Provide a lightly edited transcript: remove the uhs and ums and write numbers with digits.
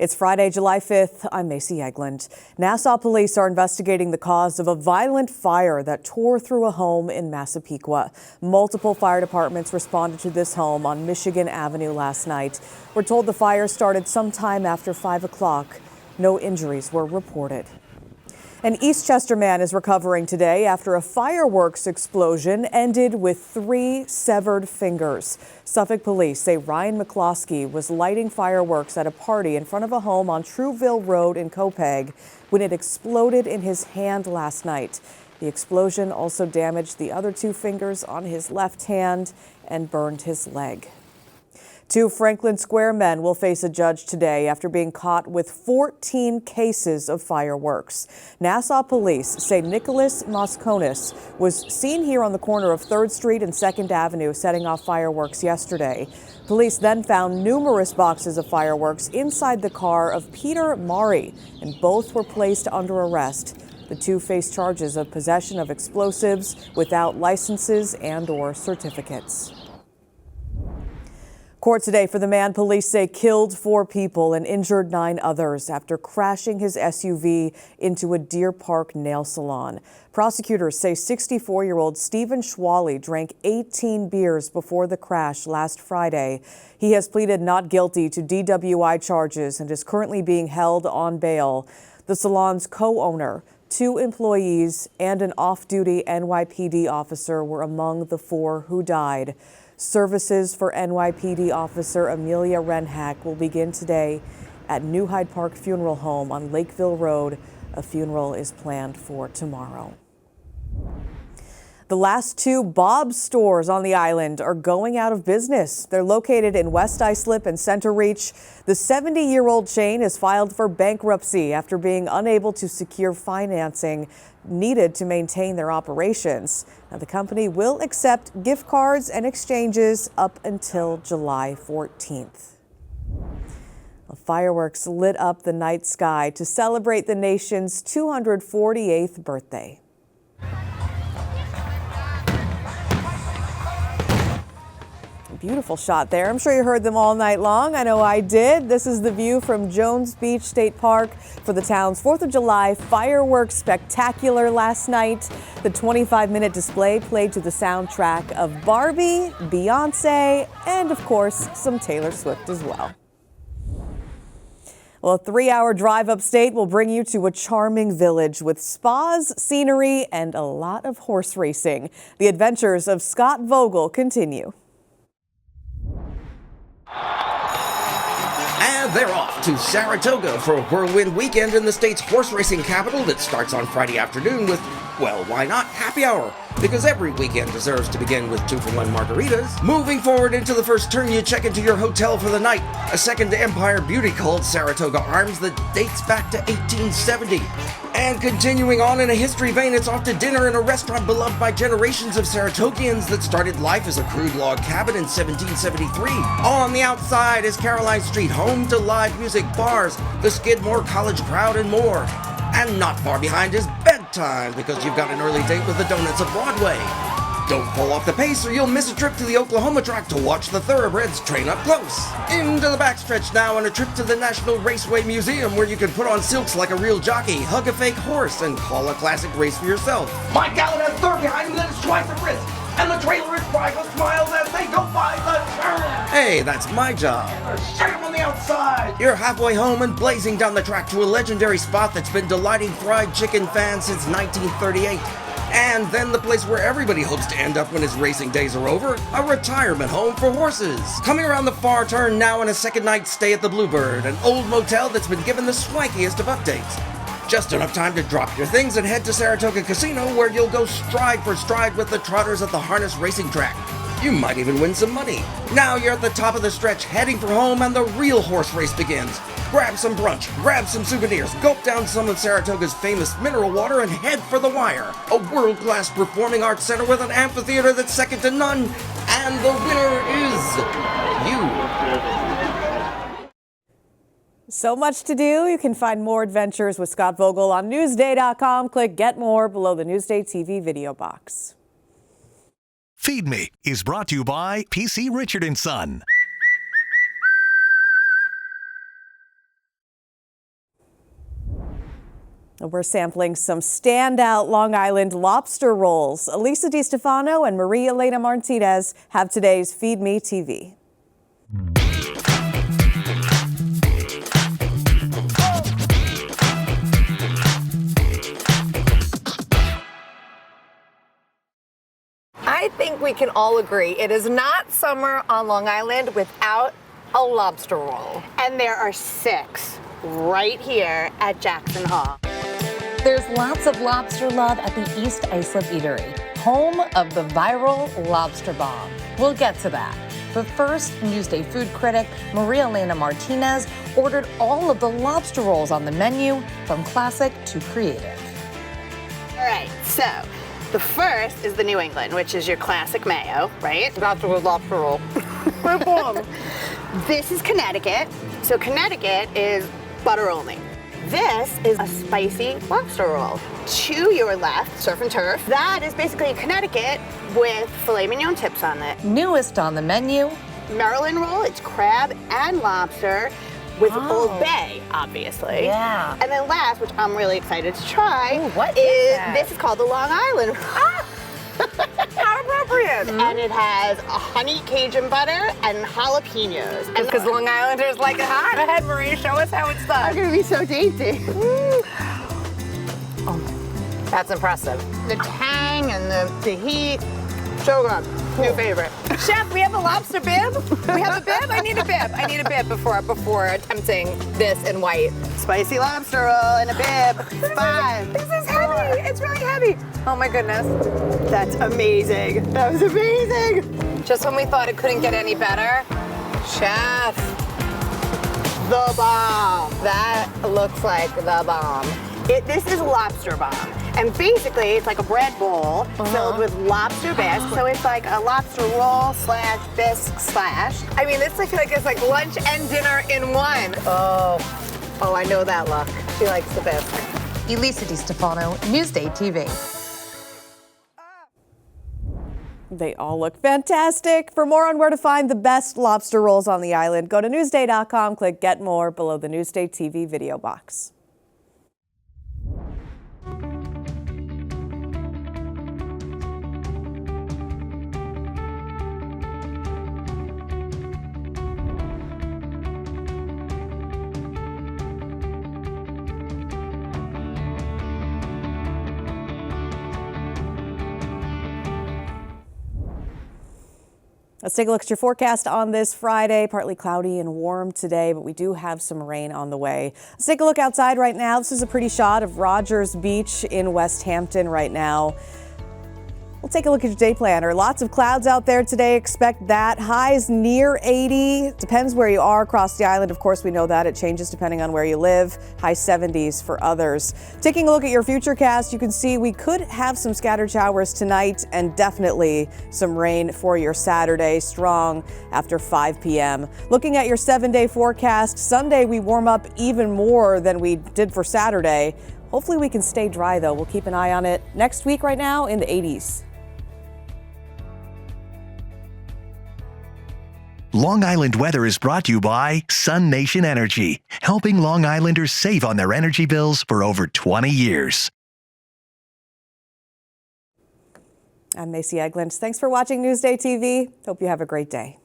It's Friday, July 5th. I'm Macy Eglund. Nassau police are investigating the cause of a violent fire that tore through a home in Massapequa. Multiple fire departments responded to this home on Michigan Avenue last night. We're told the fire started sometime after 5 o'clock. No injuries were reported. An Eastchester man is recovering today after a fireworks explosion ended with 3 severed fingers. Suffolk police say Ryan McCloskey was lighting fireworks at a party in front of a home on Trueville Road in Copeg when it exploded in his hand last night. The explosion also damaged the other 2 fingers on his left hand and burned his leg. 2 Franklin Square men will face a judge today after being caught with 14 cases of fireworks. Nassau police say Nicholas Mosconis was seen here on the corner of 3rd Street and 2nd Avenue setting off fireworks yesterday. Police then found numerous boxes of fireworks inside the car of Peter Mari, and both were placed under arrest. The 2 face charges of possession of explosives without licenses and/or certificates. Court today for the man police say killed 4 people and injured 9 others after crashing his SUV into a Deer Park nail salon. Prosecutors say 64-year-old Stephen Schwally drank 18 beers before the crash last Friday. He has pleaded not guilty to DWI charges and is currently being held on bail. The salon's co-owner, 2 employees, and an off-duty NYPD officer were among the 4 who died. Services for NYPD officer Amelia Renhack will begin today at New Hyde Park Funeral Home on Lakeville Road. A funeral is planned for tomorrow. The last 2 Bob's stores on the island are going out of business. They're located in West Islip and Center Reach. The 70-year-old chain has filed for bankruptcy after being unable to secure financing needed to maintain their operations. Now, the company will accept gift cards and exchanges up until July 14th. Fireworks lit up the night sky to celebrate the nation's 248th birthday. Beautiful shot there. I'm sure you heard them all night long. I know I did. This is the view from Jones Beach State Park for the town's 4th of July fireworks spectacular last night. The 25-minute display played to the soundtrack of Barbie, Beyonce, and of course, some Taylor Swift as well. Well, a 3-hour drive upstate will bring you to a charming village with spas, scenery, and a lot of horse racing. The adventures of Scott Vogel continue. And they're off to Saratoga for a whirlwind weekend in the state's horse racing capital that starts on Friday afternoon with, well, why not happy hour? Because every weekend deserves to begin with 2-for-1 margaritas. Moving forward into the first turn, you check into your hotel for the night. A second Empire beauty called Saratoga Arms that dates back to 1870. And continuing on in a history vein, it's off to dinner in a restaurant beloved by generations of Saratogians that started life as a crude log cabin in 1773. On the outside is Caroline Street, home to live music, bars, the Skidmore College crowd, and more. And not far behind is bedtime, because you've got an early date with the Donuts of Broadway. Don't fall off the pace or you'll miss a trip to the Oklahoma track to watch the thoroughbreds train up close. Into the backstretch now on a trip to the National Raceway Museum, where you can put on silks like a real jockey, hug a fake horse, and call a classic race for yourself. Mike Allen has 3rd behind him, that is twice the risk. And the trailer is bright with smiles as they go by the turn. Hey, that's my job. Shake them on the outside. You're halfway home and blazing down the track to a legendary spot that's been delighting fried chicken fans since 1938. And then the place where everybody hopes to end up when his racing days are over, a retirement home for horses. Coming around the far turn now on a second night stay at the Bluebird, an old motel that's been given the swankiest of updates. Just enough time to drop your things and head to Saratoga Casino, where you'll go stride for stride with the trotters at the harness racing track. You might even win some money. Now you're at the top of the stretch, heading for home, and the real horse race begins. Grab some brunch, grab some souvenirs, gulp down some of Saratoga's famous mineral water, and head for the Wire, a world-class performing arts center with an amphitheater that's second to none. And the winner is you. So much to do. You can find more adventures with Scott Vogel on Newsday.com. Click Get More below the Newsday TV video box. Feed Me is brought to you by PC Richard & Son. We're sampling some standout Long Island lobster rolls. Elisa DiStefano and Maria Elena Martinez have today's Feed Me TV. I think we can all agree it is not summer on Long Island without a lobster roll. And there are 6 right here at Jackson Hall. There's lots of lobster love at the East Islip Eatery, home of the viral lobster bomb. We'll get to that. But first, Newsday food critic Maria Elena Martinez ordered all of the lobster rolls on the menu, from classic to creative. All right, so the first is the New England, which is your classic mayo, right? That's a good lobster roll. This is Connecticut. So Connecticut is butter only. This is a spicy lobster roll. To your left, surf and turf. That is basically Connecticut with filet mignon tips on it. Newest on the menu, Maryland roll, it's crab and lobster with Old Bay, obviously. Yeah. And then last, which I'm really excited to try, Ooh, what is that? this is called the Long Island. how appropriate. And it has a honey Cajun butter and jalapenos. And Because Long Islanders like it hot. Go ahead, Marie, show us how it's I'm done. gonna be so dainty. That's impressive. The tang and the heat, so good. New favorite. Chef, we have a lobster bib. We have a bib. I need a bib. I need a bib before attempting this in white. Spicy lobster roll and a bib. 5. This is heavy. It's really heavy. Oh my goodness. That's amazing. That was amazing. Just when we thought it couldn't get any better, Chef, The bomb. that looks like the bomb. This is lobster bomb. And basically, it's like a bread bowl filled with lobster bisque. So it's like a lobster roll / bisque / I mean, this I feel like it's like lunch and dinner in one. Oh, I know that look. She likes the bisque. Elisa DiStefano, Newsday TV. They all look fantastic. For more on where to find the best lobster rolls on the island, go to Newsday.com, click Get More below the Newsday TV video box. Let's take a look at your forecast on this Friday. Partly cloudy and warm today, but we do have some rain on the way. Let's take a look outside right now. This is a pretty shot of Rogers Beach in West Hampton right now. We'll take a look at your day planner. Lots of clouds out there today. Expect that. Highs near 80. Depends where you are across the island. Of course, we know that it changes depending on where you live. High 70s for others. Taking a look at your futurecast, you can see we could have some scattered showers tonight and definitely some rain for your Saturday, strong after 5 p.m. Looking at your 7-day forecast, Sunday we warm up even more than we did for Saturday. Hopefully we can stay dry though. We'll keep an eye on it. Next week right now in the 80s. Long Island weather is brought to you by Sun Nation Energy, helping Long Islanders save on their energy bills for over 20 years. I'm Macy Eglund. Thanks for watching Newsday TV. Hope you have a great day.